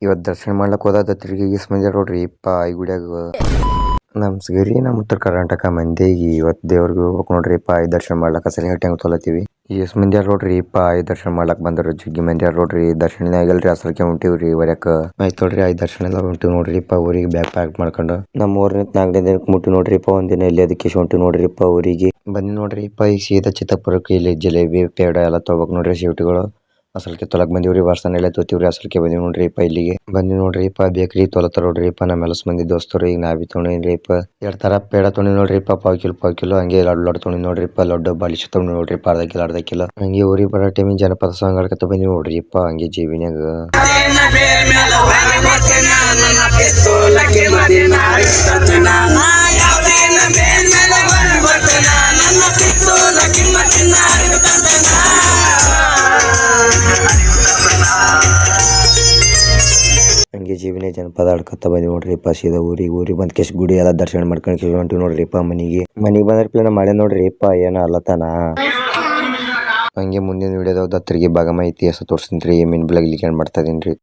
ಇವತ್ತು ದರ್ಶನ ಮಾಡ್ಲಕ್ಕೆ ಹೋದತ್ರಿಗೆ ಈಸ್ ಮಂದಿ ನೋಡ್ರಿ ಇಪ್ಪ ಈ ಗುಡಿಯಾಗ ನಮಸ್ಗರಿ ನಮ್ಮ ಉತ್ತರ ಕರ್ನಾಟಕ ಮಂದಿಗೆ ಇವತ್ತು ದೇವ್ರಿಗೆ ಹೋಗ್ಬೇಕು ನೋಡ್ರಿ ಇಪ್ಪ ಈ ದರ್ಶನ ಮಾಡ್ಲಕ್ಕ ಸರಿ ಹೆಂಗೆ ತೊಲತ್ತೀವಿ ಈಸ್ ಮಂದಿ ನೋಡ್ರಿ ಇಪ್ಪ ಈ ದರ್ಶನ ಮಾಡ್ಲಕ್ ಬಂದ್ರು ಜಗ್ಗಿ ಮಂದಿ ನೋಡ್ರಿ ದರ್ಶನ ಆಗಲ್ರಿ ಅಸಲ್ಕೆ ಹೊಂಟಿವ್ರಿ ಹೊರ್ಯಾಕ ಆಯ್ತು ನೋಡ್ರಿ ಐದು ದರ್ಶನ ಎಲ್ಲ ಹೊಂಟಿವ್ ನೋಡ್ರಿ ಇಪ್ಪ ಊರಿಗೆ ಬ್ಯಾಗ್ ಪ್ಯಾಕ್ ಮಾಡ್ಕೊಂಡು ನಮ್ಮ ಊರಿನ 4ನೇ ದಿನಕ್ಕೆ ಮುಟ್ಟಿ ನೋಡ್ರಿ ಇಪ್ಪ ಒಂದಿನ ಇಲ್ಲಿ ಅದಕ್ಕೆ ಹೊಂಟಿವ್ ನೋಡ್ರಿ ಇಪ್ಪ ಊರಿಗೆ ಬಂದಿ ನೋಡ್ರಿ ಇಪ್ಪ ಈಗ ಸೀದಾ ಚಿತ್ತಾಪುರಕ್ಕೆ ಇಲ್ಲಿ ಜಿಲೇಬಿ ಪೇಡ ಎಲ್ಲ ತೊಗೋಬೇಕು ನೋಡ್ರಿ ಶಿವಟಿಗಳು ಅಸಲ್ಕೆ ತೊಲಕ್ ಬಂದಿವ್ರಿ ವರ್ಷನ ಎಲ್ಲ ತೊತೀವ್ರಿ ಅಸಲ್ಕೆ ಬಂದಿವ್ ನೋಡ್ರಿ ಇಪ್ಪ ಇಲ್ಲಿಗೆ ಬಂದಿ ನೋಡ್ರಿ ಇಪ್ಪ ಬೇಕ್ರಿ ತೊಲತಾರ ನೋಡ್ರಿ ಇಪ್ಪ ನಮ್ಮ ಎಲ್ಲಸ್ ಮಂದಿ ದೋಸ್ತರು ಈಗ ನಾವಿ ತೊಗೊಂಡ್ರಿ ಇಪ್ಪ 2 ತರ ಪೇಡ ತೊಗೊಂಡಿ ನೋಡ್ರಿ ಇಪ್ಪ ಪಾವ್ ಕಿಲೋ ಹಂಗೆ ಲಡ್ಡು ತೊಗೊಂಡಿ ನೋಡ್ರಿ ಇಪ್ಪ ಲಡ್ಡು ಬಾಲಿಶ್ ತೊಗೊಂಡಿ ನೋಡ್ರಿ ಇಪ್ಪ ಅರ್ಧ ಕಿಲೋ ಹಂಗೆ ಊರಿಗೆ ಬರೋ ಟೈಮಿಗೆ ಜನಪದ ಸಾಂಗ್ ಆಡ್ಕೊತ ಬಂದಿ ನೋಡ್ರಿ ಇಪ್ಪ ಹಂಗೆ ಜೀವಿನ್ಯಾಗ ಹಂಗೆ ಜೀವನ ಜನಪದ ಆಡ್ಕೊತ ಬಂದಿ ನೋಡ್ರಿ ಇಪ್ಪ ಸೀದಾ ಊರಿಗೆ ಬಂದ್ ಕೇಶ್ ಗುಡಿ ಎಲ್ಲ ದರ್ಶನ ಮಾಡ್ಕೊಂಡು ಹೊಂಟಿವಿ ನೋಡ್ರಿ ಇಪ್ಪ ಮನಿಗೆ ಬಂದ್ರ ಪ್ಲೇನ ಮಾಡಿ ನೋಡ್ರಿ ಇಪ್ಪ ಏನ ಅಲ್ಲತಾನ ಹಂಗೆ ಮುಂದಿನ ವಿಡಿಯೋದಾಗ ದತ್ತರಿಗೆ ಭಾಗ ಮಾಹಿತಿ ತೋರಿಸ್ತೀನಿ ರೀ ಮೀನ್ ಬ್ಲಾಗ್ ಲಿಕ್ ಮಾಡ್ತಾ ಇದೀನಿ ರೀ.